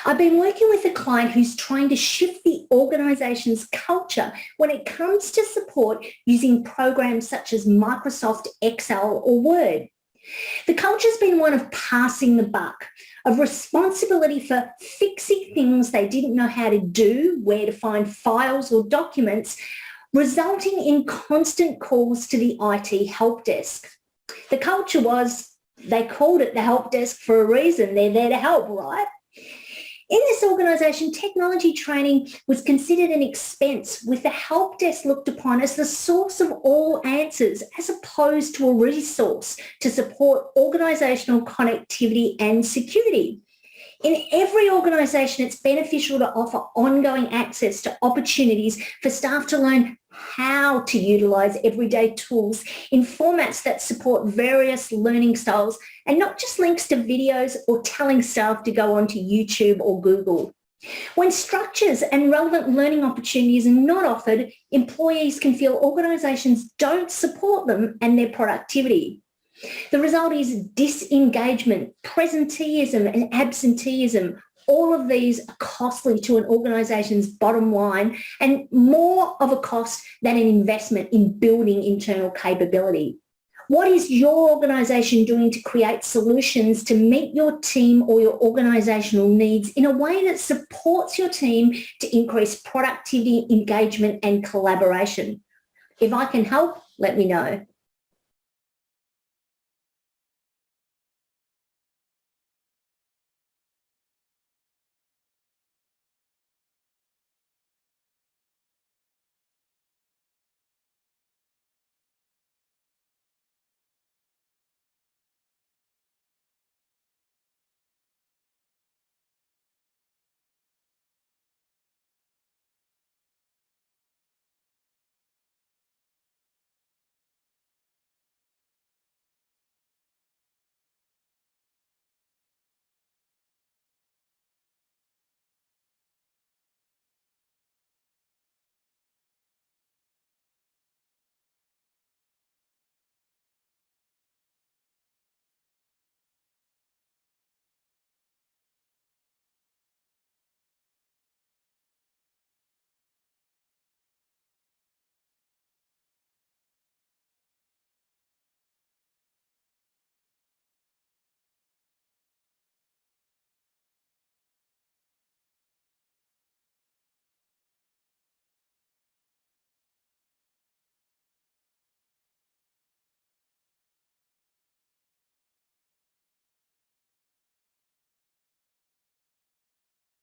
I've been working with a client who's trying to shift the organization's culture when it comes to support using programs such as Microsoft Excel or Word. The culture's been one of passing the buck, of responsibility for fixing things they didn't know how to do, where to find files or documents, resulting in constant calls to the IT help desk. The culture was, they called it the help desk for a reason. They're there to help, right? In this organisation, technology training was considered an expense, with the help desk looked upon as the source of all answers, as opposed to a resource to support organisational connectivity and security. In every organisation, it's beneficial to offer ongoing access to opportunities for staff to learn how to utilise everyday tools in formats that support various learning styles, and not just links to videos or telling staff to go onto YouTube or Google. When structures and relevant learning opportunities are not offered, employees can feel organisations don't support them and their productivity. The result is disengagement, presenteeism and absenteeism. All of these are costly to an organisation's bottom line and more of a cost than an investment in building internal capability. What is your organisation doing to create solutions to meet your team or your organisational needs in a way that supports your team to increase productivity, engagement and collaboration? If I can help, let me know.